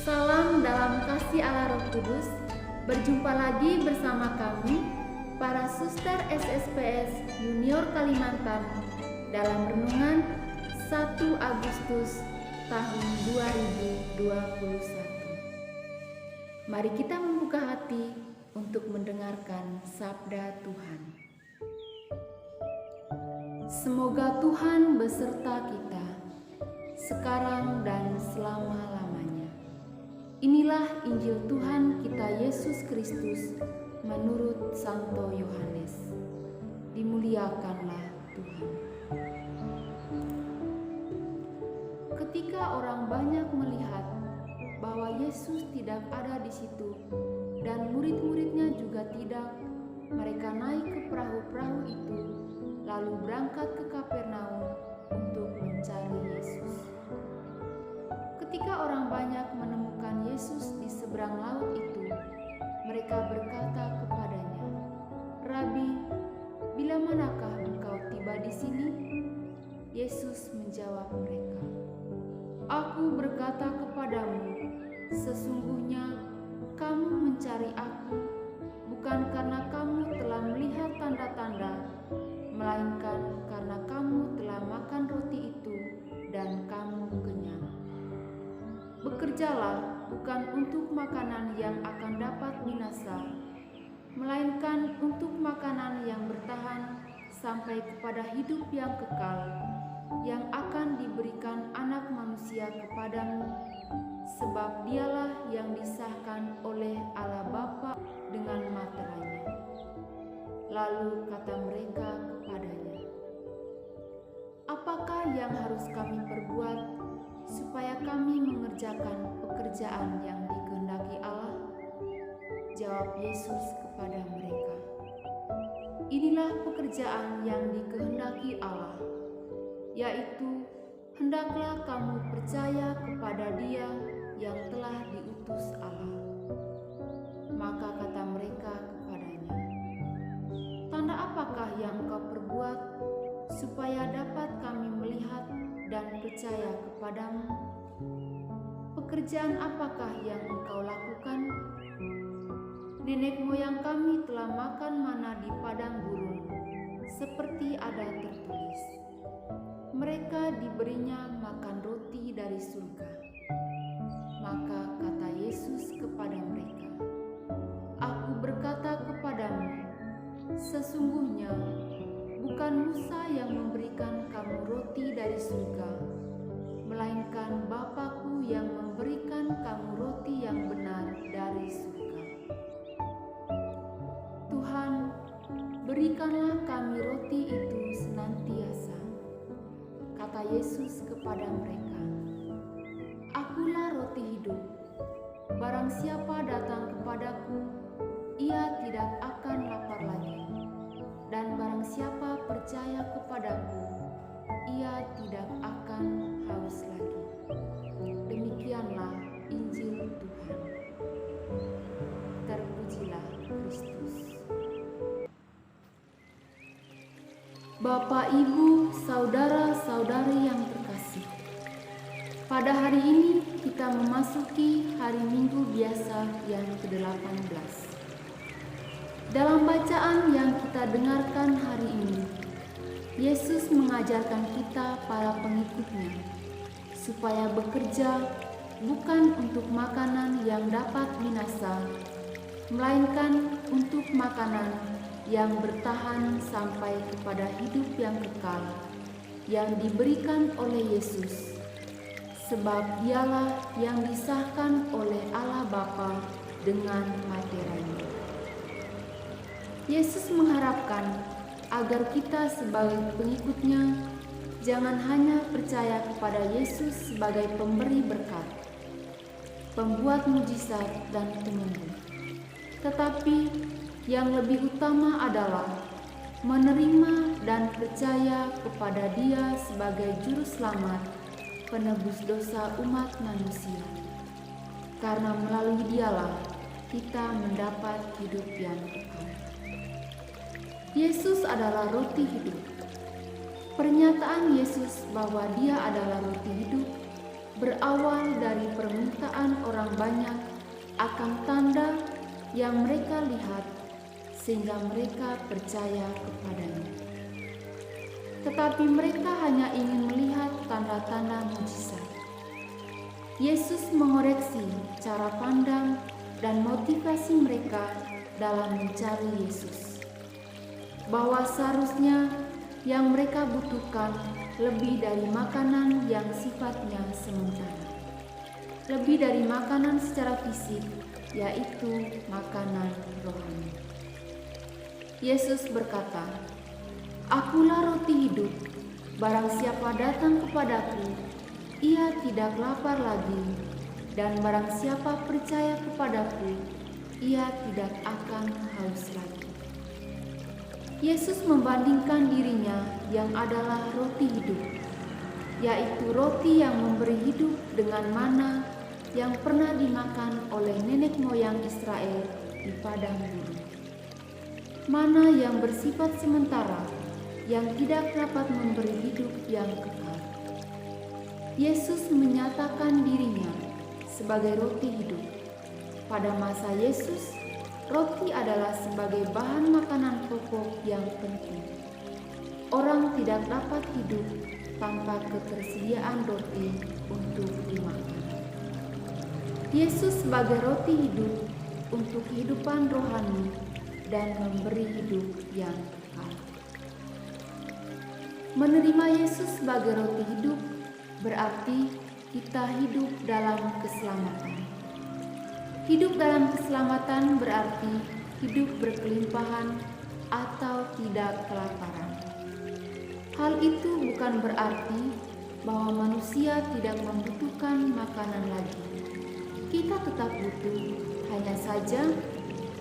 Salam dalam kasih Allah Roh Kudus. Berjumpa lagi bersama kami, para suster SSPS Junior Kalimantan, dalam renungan 1 Agustus tahun 2021. Mari kita membuka hati untuk mendengarkan sabda Tuhan. Semoga Tuhan beserta kita, sekarang dan selama-lamanya. Inilah Injil Tuhan kita Yesus Kristus menurut Santo Yohanes. Dimuliakanlah Tuhan. Ketika orang banyak melihat bahwa Yesus tidak ada di situ dan murid-muridnya juga tidak, mereka naik ke perahu-perahu itu lalu berangkat ke Kapernaum untuk mencari Yesus. Ketika orang banyak menemukan Yesus di seberang laut itu, mereka berkata kepadanya, "Rabi, bila manakah engkau tiba di sini?" Yesus menjawab mereka, "Aku berkata kepadamu, sesungguhnya kamu mencari Aku bukan karena kamu telah melihat tanda-tanda, melainkan karena kamu telah makan roti itu dan kamu kenyang. Bekerjalah bukan untuk makanan yang akan dapat binasa, melainkan untuk makanan yang bertahan sampai kepada hidup yang kekal, yang akan diberikan Anak Manusia kepadamu, sebab Dialah yang disahkan oleh Allah Bapa dengan materainya." Lalu kata mereka kepadanya, "Apakah yang harus kami perbuat supaya kami mengerjakan pekerjaan yang dikehendaki Allah?" Jawab Yesus kepada mereka, "Inilah pekerjaan yang dikehendaki Allah, yaitu hendaklah kamu percaya kepada Dia yang telah diutus Allah." Maka kata mereka kepadanya, "Tanda apakah yang engkau perbuat supaya dapat kami melihat dan percaya kepadamu? Pekerjaan apakah yang engkau lakukan? Nenek moyang kami telah makan mana di padang gurun, seperti ada tertulis, mereka diberinya makan roti dari surga." Maka kata Yesus kepada mereka, "Aku berkata kepadamu, sesungguhnya bukan Musa yang memberikan kamu roti dari surga, melainkan Bapa-Ku yang memberikan kamu roti yang benar dari surga. Tuhan, berikanlah kami roti itu senantiasa." Kata Yesus kepada mereka, "Akulah roti hidup. Barang siapa datang kepadaku, ia tidak akan lapar lagi. Dan barang siapa percaya kepadaku, ia tidak akan haus lagi." Demikianlah Injil Tuhan. Terpujilah Kristus. Bapak, Ibu, saudara-saudari yang terkasih, pada hari ini kita memasuki hari Minggu biasa yang ke-18. Dalam bacaan yang kita dengarkan hari ini, Yesus mengajarkan kita para pengikutnya supaya bekerja bukan untuk makanan yang dapat binasa, melainkan untuk makanan yang bertahan sampai kepada hidup yang kekal, yang diberikan oleh Yesus, sebab Dialah yang disahkan oleh Allah Bapa dengan materainya. Yesus mengharapkan agar kita sebagai pengikutnya jangan hanya percaya kepada Yesus sebagai pemberi berkat, pembuat mujizat dan penyembuh, tetapi yang lebih utama adalah menerima dan percaya kepada Dia sebagai juru selamat, penebus dosa umat manusia. Karena melalui Dialah kita mendapat hidup yang kekal. Yesus adalah roti hidup. Pernyataan Yesus bahwa Dia adalah roti hidup berawal dari permintaan orang banyak akan tanda yang mereka lihat sehingga mereka percaya kepadanya. Tetapi mereka hanya ingin melihat tanda-tanda mujizat. Yesus mengoreksi cara pandang dan motivasi mereka dalam mencari Yesus, bahwa seharusnya yang mereka butuhkan lebih dari makanan yang sifatnya sementara, lebih dari makanan secara fisik, yaitu makanan rohani. Yesus berkata, "Akulah roti hidup, barang siapa datang kepadaku, ia tidak lapar lagi, dan barang siapa percaya kepadaku, ia tidak akan haus lagi." Yesus membandingkan dirinya yang adalah roti hidup, yaitu roti yang memberi hidup dengan mana yang pernah dimakan oleh nenek moyang Israel di padang gurun. Mana yang bersifat sementara, yang tidak dapat memberi hidup yang kekal. Yesus menyatakan dirinya sebagai roti hidup. Pada masa Yesus, roti adalah sebagai bahan makanan pokok yang penting. Orang tidak dapat hidup tanpa ketersediaan roti untuk dimakan. Yesus sebagai roti hidup untuk kehidupan rohani dan memberi hidup yang kekal. Menerima Yesus sebagai roti hidup berarti kita hidup dalam keselamatan. Hidup dalam keselamatan berarti hidup berkelimpahan atau tidak kelaparan. Hal itu bukan berarti bahwa manusia tidak membutuhkan makanan lagi. Kita tetap butuh, hanya saja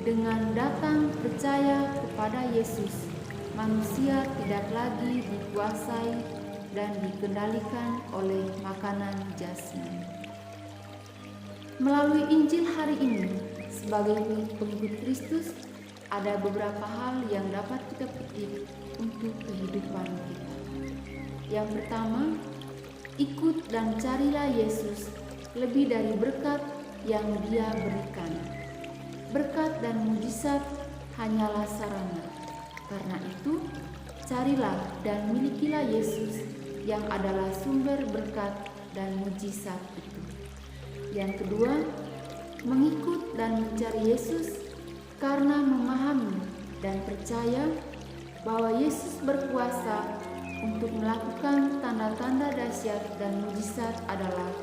dengan datang percaya kepada Yesus, manusia tidak lagi dikuasai dan dikendalikan oleh makanan jasmani. Melalui Injil hari ini, sebagai pengikut Kristus, ada beberapa hal yang dapat kita petik untuk kehidupan kita. Yang pertama, ikut dan carilah Yesus lebih dari berkat yang Dia berikan. Berkat dan mujizat hanyalah sarana. Karena itu, carilah dan milikilah Yesus yang adalah sumber berkat dan mujizat itu. Yang kedua, mengikut dan mencari Yesus karena memahami dan percaya bahwa Yesus berkuasa untuk melakukan tanda-tanda dahsyat dan mujizat adalah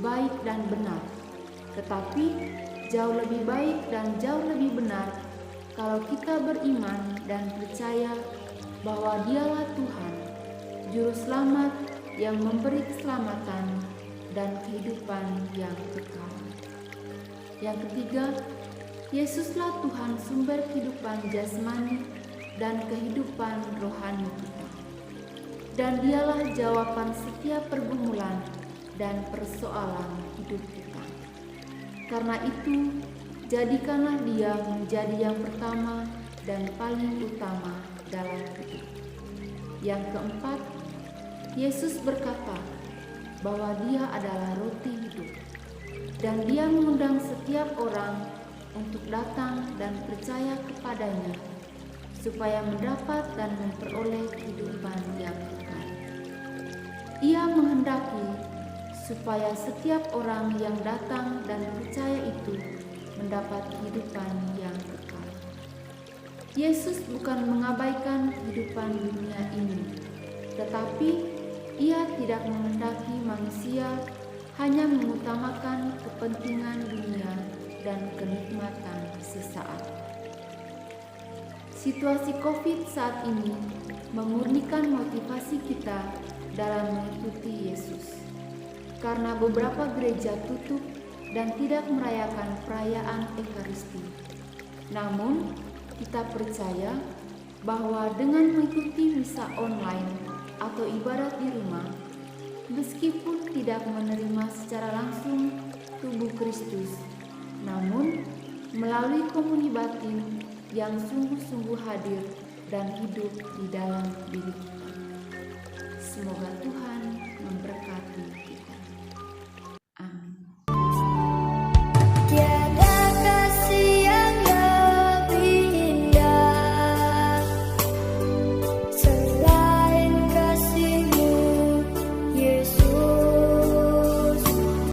baik dan benar. Tetapi jauh lebih baik dan jauh lebih benar kalau kita beriman dan percaya bahwa Dialah Tuhan, Juru Selamat yang memberi keselamatan dan kehidupan yang kekal. Yang ketiga, Yesuslah Tuhan sumber kehidupan jasmani dan kehidupan rohani kita. Dan Dialah jawaban setiap pergumulan dan persoalan hidup kita. Karena itu, jadikanlah Dia menjadi yang pertama dan paling utama dalam hidup. Yang keempat, Yesus berkata bahwa Dia adalah roti hidup, dan Dia mengundang setiap orang untuk datang dan percaya kepadanya, supaya mendapat dan memperoleh kehidupan yang kekal. Ia menghendaki supaya setiap orang yang datang dan percaya itu mendapat kehidupan yang kekal. Yesus bukan mengabaikan kehidupan dunia ini, tetapi Ia tidak menghendaki manusia hanya mengutamakan kepentingan dunia dan kenikmatan sesaat. Situasi COVID saat ini memurnikan motivasi kita dalam mengikuti Yesus. Karena beberapa gereja tutup dan tidak merayakan perayaan Ekaristi. Namun, kita percaya bahwa dengan mengikuti misa online atau ibadat di rumah, meskipun tidak menerima secara langsung tubuh Kristus, namun melalui komuni batin yang sungguh-sungguh hadir dan hidup di dalam diri kita. Semoga Tuhan memberkati.